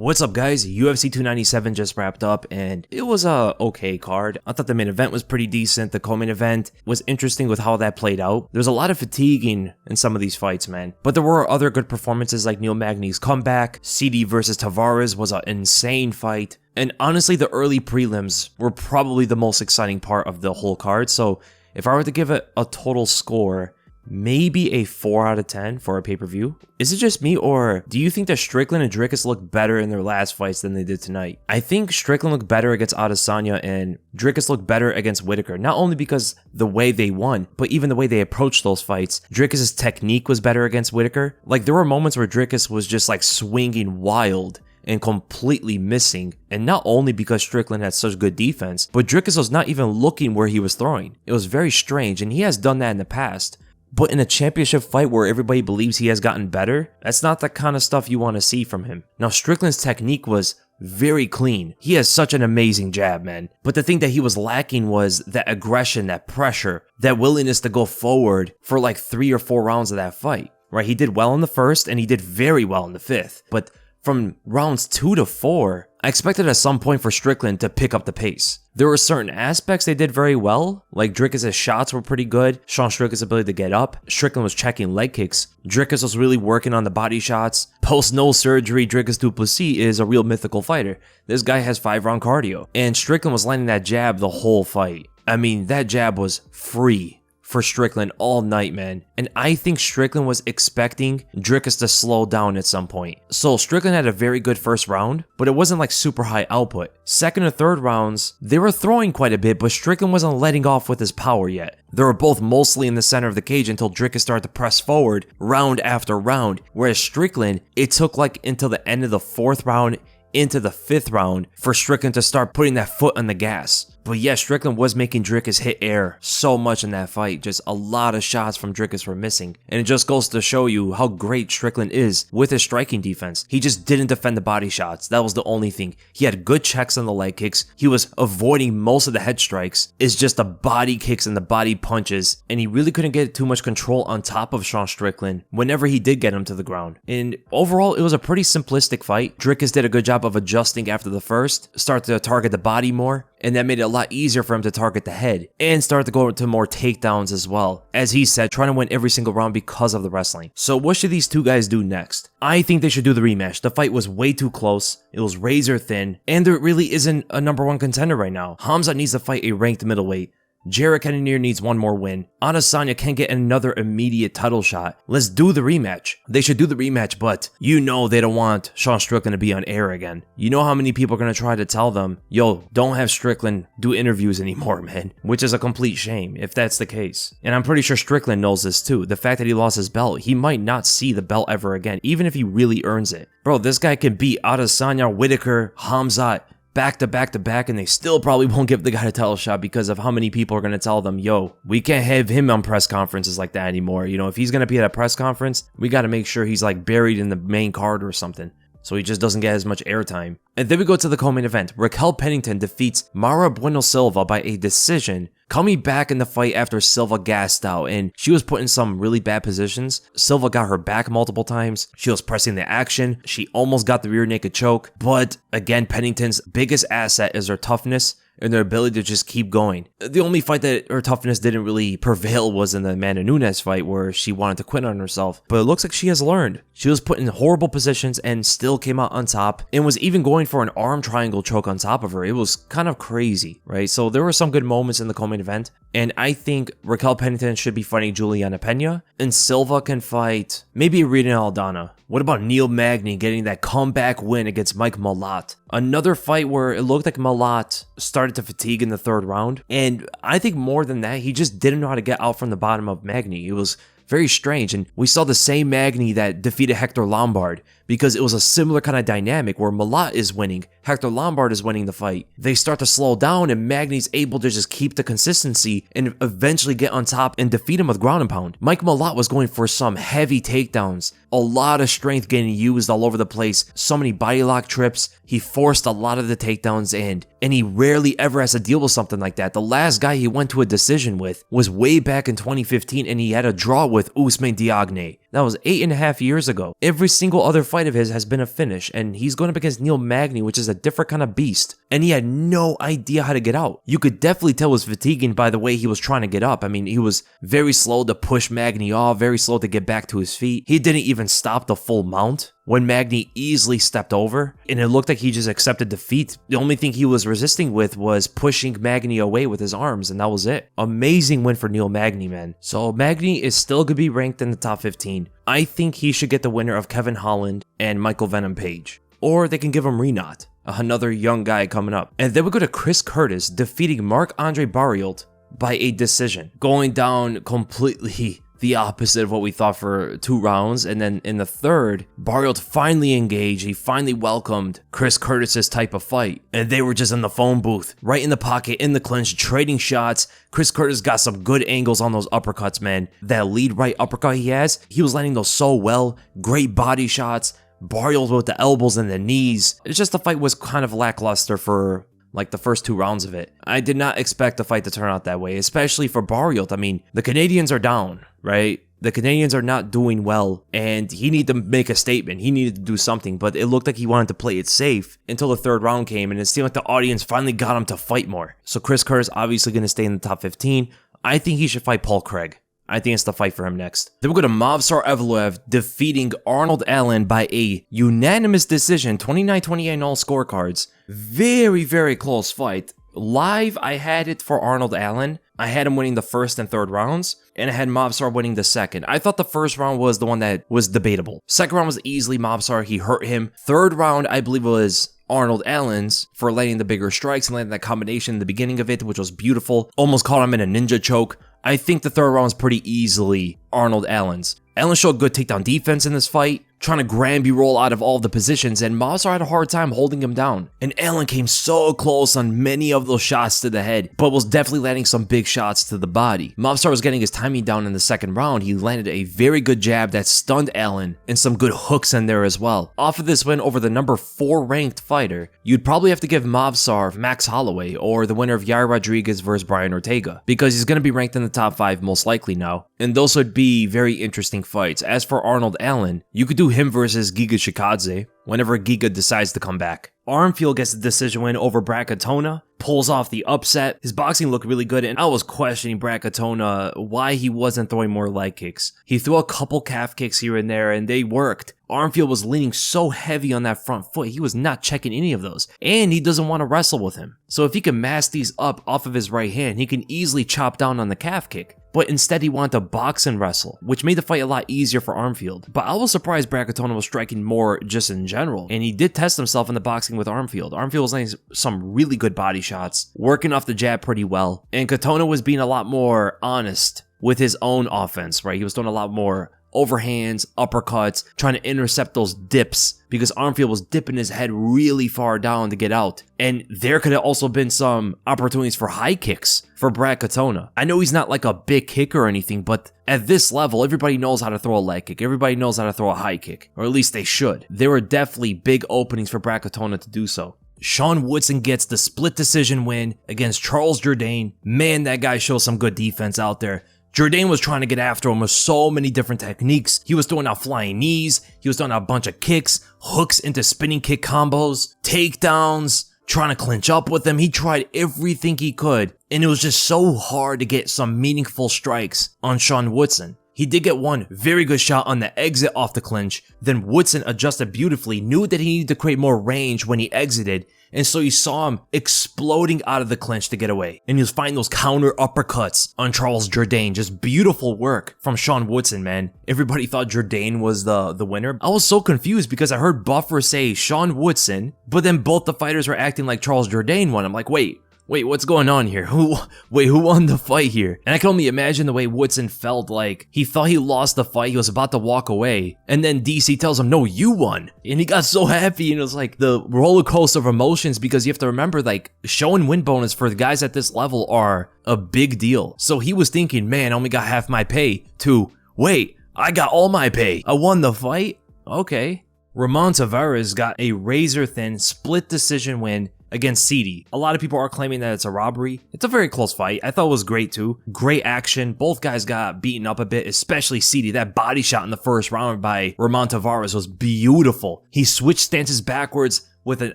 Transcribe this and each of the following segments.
What's up guys, UFC 297 just wrapped up and it was a okay card. I thought the main event was pretty decent, the co-main event was interesting with how that played out. There was a lot of fatiguing in some of these fights, man. But there were other good performances like Neil Magny's comeback, Sidey versus Taveras was an insane fight. And honestly, the early prelims were probably the most exciting part of the whole card. So if I were to give it a total score, maybe a 4 out of 10 for a pay-per-view. Is it just me, or do you think that Strickland and Dricus looked better in their last fights than they did tonight? I think Strickland looked better against Adesanya and Dricus looked better against Whitaker. Not only because the way they won, but even the way they approached those fights. Dricus' technique was better against Whitaker. Like, there were moments where Dricus was just like swinging wild and completely missing, and not only because Strickland had such good defense, but Dricus was not even looking where he was throwing. It was very strange, and he has done that in the past. But in a championship fight where everybody believes he has gotten better, that's not the kind of stuff you want to see from him. Now, Strickland's technique was very clean. He has such an amazing jab, man. But the thing that he was lacking was that aggression, that pressure, that willingness to go forward for like 3 or 4 rounds of that fight, right? He did well in the first and he did very well in the 5th. But from rounds 2 to 4, I expected at some point for Strickland to pick up the pace. There were certain aspects they did very well, like Dricus' shots were pretty good, Sean Strickland's ability to get up, Strickland was checking leg kicks, Dricus was really working on the body shots. Post-no surgery, Dricus Du Plessis is a real mythical fighter. This guy has 5-round cardio, and Strickland was landing that jab the whole fight. I mean, that jab was free for Strickland all night, man. And I think Strickland was expecting Dricus to slow down at some point. So Strickland had a very good first round, but it wasn't like super high output. Second and third rounds, they were throwing quite a bit, but Strickland wasn't letting off with his power yet. They were both mostly in the center of the cage until Dricus started to press forward round after round. Whereas Strickland, it took like until the end of the 4th round into the 5th round for Strickland to start putting that foot on the gas. But yeah, Strickland was making Dricus hit air so much in that fight. Just a lot of shots from Dricus were missing. And it just goes to show you how great Strickland is with his striking defense. He just didn't defend the body shots. That was the only thing. He had good checks on the leg kicks. He was avoiding most of the head strikes. It's just the body kicks and the body punches. And he really couldn't get too much control on top of Sean Strickland whenever he did get him to the ground. And overall, it was a pretty simplistic fight. Dricus did a good job of adjusting after the first, start to target the body more, and that made it a lot easier for him to target the head and start to go into more takedowns as well. As he said, trying to win every single round because of the wrestling. So what should these two guys do next? I think they should do the rematch. The fight was way too close. It was razor thin, and there really isn't a #1 contender right now. Khamzat needs to fight a ranked middleweight. Jared Cannonier needs one more win. Adesanya can't get another immediate title shot. Let's do the rematch. They should do the rematch, but you know they don't want Sean Strickland to be on air again. You know how many people are going to try to tell them, yo, don't have Strickland do interviews anymore, man. Which is a complete shame if that's the case. And I'm pretty sure Strickland knows this too. The fact that he lost his belt, he might not see the belt ever again, even if he really earns it. Bro, this guy can beat Adesanya, Whitaker, Khamzat, back to back to back, and they still probably won't give the guy a title shot because of how many people are going to tell them, yo, we can't have him on press conferences like that anymore. You know, if he's going to be at a press conference, we got to make sure he's like buried in the main card or something, so he just doesn't get as much airtime. And then we go to the co-main event. Raquel Pennington defeats Mayra Bueno Silva by a decision, coming back in the fight after Silva gassed out, and she was put in some really bad positions. Silva got her back multiple times. She was pressing the action. She almost got the rear naked choke. But again, Pennington's biggest asset is her toughness and their ability to just keep going. The only fight that her toughness didn't really prevail was in the Amanda Nunes fight where she wanted to quit on herself. But it looks like she has learned. She was put in horrible positions and still came out on top and was even going for an arm triangle choke on top of her. It was kind of crazy, right? So there were some good moments in the co-main event. And I think Raquel Pennington should be fighting Juliana Pena, and Silva can fight maybe Rita Aldana. What about Neil Magny getting that comeback win against Mike Malott? Another fight where it looked like Malott started to fatigue in the 3rd round. And I think more than that, he just didn't know how to get out from the bottom of Magny. It was very strange, and we saw the same Magny that defeated Hector Lombard because it was a similar kind of dynamic where Malott is winning, Hector Lombard is winning the fight. They start to slow down and Magny's able to just keep the consistency and eventually get on top and defeat him with ground and pound. Mike Malott was going for some heavy takedowns, a lot of strength getting used all over the place, so many body lock trips. He forced a lot of the takedowns in, and he rarely ever has to deal with something like that. The last guy he went to a decision with was way back in 2015, and he had a draw with Ousmane Diagne. That was 8.5 years ago. Every single other fight of his has been a finish, and he's going up against Neil Magny, which is a different kind of beast. And he had no idea how to get out. You could definitely tell it was fatiguing by the way he was trying to get up. I mean, he was very slow to push Magny off, very slow to get back to his feet. He didn't even stop the full mount when Magny easily stepped over, and it looked like he just accepted defeat. The only thing he was resisting with was pushing Magny away with his arms, and that was it. Amazing win for Neil Magny, man. So Magny is still going to be ranked in the top 15. I think he should get the winner of Kevin Holland and Michael Venom Page. Or they can give him Renat, another young guy coming up. And then we go to Chris Curtis defeating Marc-Andre Barriault by a decision, going down completely the opposite of what we thought for 2 rounds. And then in the third, Barriault finally engaged. He finally welcomed Chris Curtis's type of fight. And they were just in the phone booth, right in the pocket, in the clinch, trading shots. Chris Curtis got some good angles on those uppercuts, man. That lead right uppercut he has, he was landing those so well. Great body shots. Barriault with the elbows and the knees. It's just the fight was kind of lackluster for like the first 2 rounds of it. I did not expect the fight to turn out that way, especially for Barriault. I mean, the Canadians are down, right? The Canadians are not doing well, and he needed to make a statement. He needed to do something, but it looked like he wanted to play it safe until the 3rd round came, and it seemed like the audience finally got him to fight more. So Chris Curtis obviously going to stay in the top 15. I think he should fight Paul Craig. I think it's the fight for him next. Then we'll go to Movsar Evloev defeating Arnold Allen by a unanimous decision, 29-28 in all scorecards. Very, very close fight. Live, I had it for Arnold Allen. I had him winning the 1st and 3rd rounds, and I had Movsar winning the 2nd. I thought the 1st round was the one that was debatable. 2nd round was easily Movsar. He hurt him. 3rd round, I believe, was Arnold Allen's for landing the bigger strikes and landing that combination in the beginning of it, which was beautiful. Almost caught him in a ninja choke. I think the 3rd round was pretty easily Arnold Allen's. Allen showed good takedown defense in this fight, trying to Granby roll out of all the positions, and Movsar had a hard time holding him down. And Allen came so close on many of those shots to the head, but was definitely landing some big shots to the body. Movsar was getting his timing down in the 2nd round. He landed a very good jab that stunned Allen, and some good hooks in there as well. Off of this win over the number 4 ranked fighter, you'd probably have to give Movsar Max Holloway, or the winner of Yair Rodriguez versus Brian Ortega, because he's going to be ranked in the top 5 most likely now. And those would be very interesting fights. As for Arnold Allen, you could do him versus Giga Chikadze whenever Giga decides to come back. Armfield gets the decision win over Brad Katona, pulls off the upset. His boxing looked really good, and I was questioning Brad Katona why he wasn't throwing more leg kicks. He threw a couple calf kicks here and there, and they worked. Armfield was leaning so heavy on that front foot, he was not checking any of those, and he doesn't want to wrestle with him. So if he can mask these up off of his right hand, he can easily chop down on the calf kick. But instead he wanted to box and wrestle, which made the fight a lot easier for Armfield. But I was surprised Brad Katona was striking more just in general, and he did test himself in the boxing with Armfield. Armfield was landing some really good body shots, working off the jab pretty well, and Katona was being a lot more honest with his own offense, right? He was doing a lot more overhands, uppercuts, trying to intercept those dips because Armfield was dipping his head really far down to get out. And there could have also been some opportunities for high kicks for Brad Katona. I know he's not like a big kicker or anything, but at this level, everybody knows how to throw a leg kick. Everybody knows how to throw a high kick, or at least they should. There were definitely big openings for Brad Katona to do so. Sean Woodson gets the split decision win against Charles Jourdain. Man, that guy shows some good defense out there. Jourdain was trying to get after him with so many different techniques. He was throwing out flying knees, he was throwing out a bunch of kicks, hooks into spinning kick combos, takedowns, trying to clinch up with him. He tried everything he could, and it was just so hard to get some meaningful strikes on Sean Woodson. He did get one very good shot on the exit off the clinch, then Woodson adjusted beautifully, knew that he needed to create more range when he exited, and so you saw him exploding out of the clinch to get away. And he was finding those counter uppercuts on Charles Jourdain. Just beautiful work from Sean Woodson, man. Everybody thought Jourdain was the winner. I was so confused because I heard Buffer say Sean Woodson, but then both the fighters were acting like Charles Jourdain won. I'm like, wait, what's going on here? Who won the fight here? And I can only imagine the way Woodson felt. Like, he thought he lost the fight, he was about to walk away, and then DC tells him, no, you won. And he got so happy, and it was like the roller coaster of emotions, because you have to remember, like, showing win bonus for the guys at this level are a big deal. So he was thinking, man, I only got half my pay, to, wait, I got all my pay. I won the fight? Okay. Ramon Taveras got a razor-thin split decision win against Sidey. A lot of people are claiming that it's a robbery. It's a very close fight. I thought it was great too. Great action. Both guys got beaten up a bit, especially Sidey. That body shot in the first round by Ramon Taveras was beautiful. He switched stances backwards with an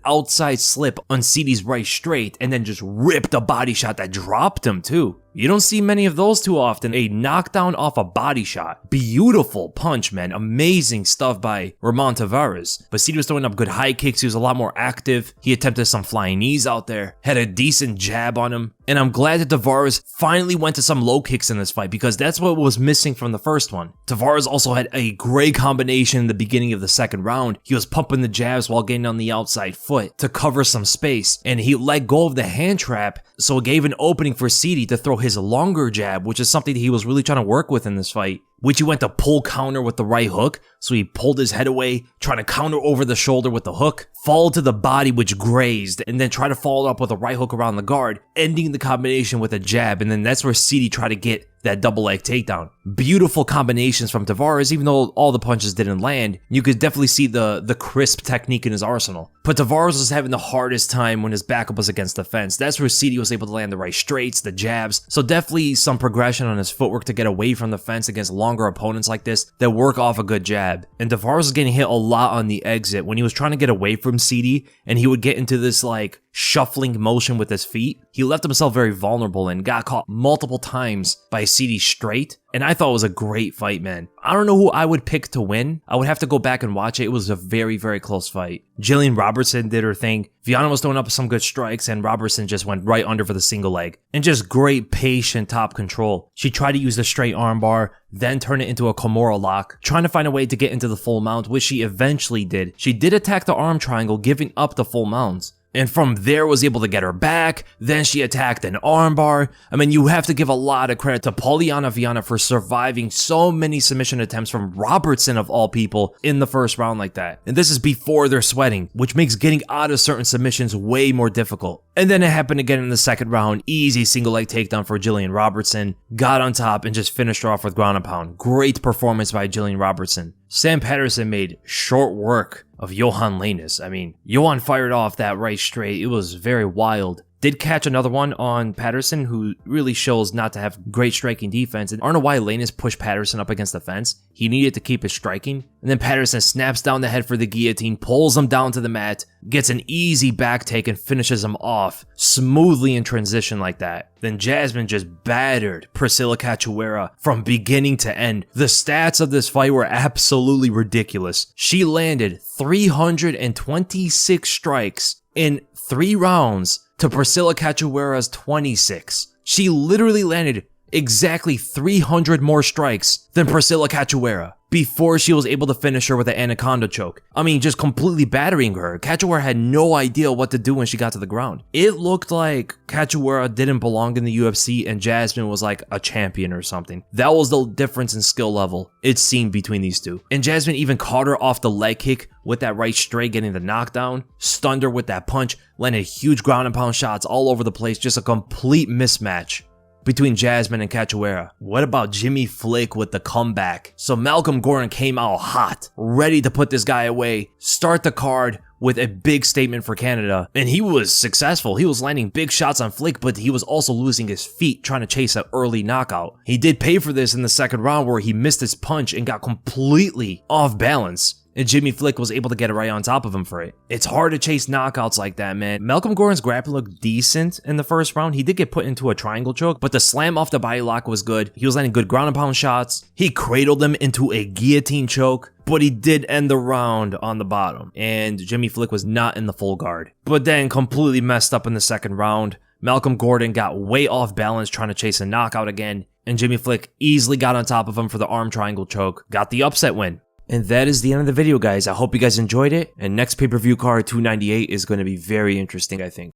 outside slip on Sidey's right straight and then just ripped a body shot that dropped him too. You don't see many of those too often. A knockdown off a body shot. Beautiful punch, man. Amazing stuff by Ramon Taveras. But Sidey was throwing up good high kicks. He was a lot more active. He attempted some flying knees out there. Had a decent jab on him. And I'm glad that Taveras finally went to some low kicks in this fight because that's what was missing from the first one. Taveras also had a great combination in the beginning of the second round. He was pumping the jabs while getting on the outside foot to cover some space. And he let go of the hand trap, so it gave an opening for Sidey to throw his longer jab, which is something that he was really trying to work with in this fight. Which he went to pull counter with the right hook, so he pulled his head away, trying to counter over the shoulder with the hook, fall to the body which grazed, and then try to follow up with a right hook around the guard, ending the combination with a jab, and then that's where Sidey tried to get that double leg takedown. Beautiful combinations from Taveras, even though all the punches didn't land. You could definitely see the crisp technique in his arsenal. But Taveras was having the hardest time when his backup was against the fence. That's where Sidey was able to land the right straights, the jabs. So definitely some progression on his footwork to get away from the fence against longer opponents like this that work off a good jab. And Taveras was getting hit a lot on the exit when he was trying to get away from Sidey, and he would get into this like shuffling motion with his feet. He left himself very vulnerable and got caught multiple times by Sidey straight. And I thought it was a great fight, man. I don't know who I would pick to win. I would have to go back and watch it. It was a very, very close fight. Gillian Robertson did her thing. Viana was throwing up some good strikes, and Robertson just went right under for the single leg. And just great, patient top control. She tried to use the straight armbar, then turn it into a Kimura lock, trying to find a way to get into the full mount, which she eventually did. She did attack the arm triangle, giving up the full mounts. And from there was able to get her back. Then she attacked an armbar. I mean, you have to give a lot of credit to Polyana Viana for surviving so many submission attempts from Robertson of all people in the first round like that. And this is before they're sweating, which makes getting out of certain submissions way more difficult. And then it happened again in the second round. Easy single leg takedown for Gillian Robertson. Got on top and just finished her off with ground and pound. Great performance by Gillian Robertson. Sam Patterson made short work of Yohan Lainesse. I mean, Yohan fired off that right straight. It was very wild. Did catch another one on Patterson, who really shows not to have great striking defense. And I don't know why Lainesse pushed Patterson up against the fence. He needed to keep his striking. And then Patterson snaps down the head for the guillotine, pulls him down to the mat, gets an easy back take and finishes him off smoothly in transition like that. Then Jasmine just battered Priscila Cachoeira from beginning to end. The stats of this fight were absolutely ridiculous. She landed 326 strikes in 3 rounds to Priscila Cachoeira's 26. She literally landed exactly 300 more strikes than Priscila Cachoeira before she was able to finish her with an anaconda choke. I mean, just completely battering her. Cachoeira had no idea what to do when she got to the ground. It looked like Cachoeira didn't belong in the UFC and Jasmine was like a champion or something. That was the difference in skill level it seemed between these two. And Jasmine even caught her off the leg kick with that right straight, getting the knockdown, stunned her with that punch, landed huge ground and pound shots all over the place. Just a complete mismatch between Jasmine and Cachoeira. What about Jimmy Flick with the comeback? So Malcolm Gordon came out hot, ready to put this guy away, start the card with a big statement for Canada. And he was successful. He was landing big shots on Flick, but he was also losing his feet trying to chase an early knockout. He did pay for this in the second round where he missed his punch and got completely off balance. And Jimmy Flick was able to get right on top of him for it. It's hard to chase knockouts like that, man. Malcolm Gordon's grappling looked decent in the first round. He did get put into a triangle choke, but the slam off the body lock was good. He was landing good ground and pound shots. He cradled him into a guillotine choke, but he did end the round on the bottom. And Jimmy Flick was not in the full guard, but then completely messed up in the second round. Malcolm Gordon got way off balance trying to chase a knockout again, and Jimmy Flick easily got on top of him for the arm triangle choke. Got the upset win. And that is the end of the video, guys. I hope you guys enjoyed it. And next pay-per-view card 298 is going to be very interesting, I think.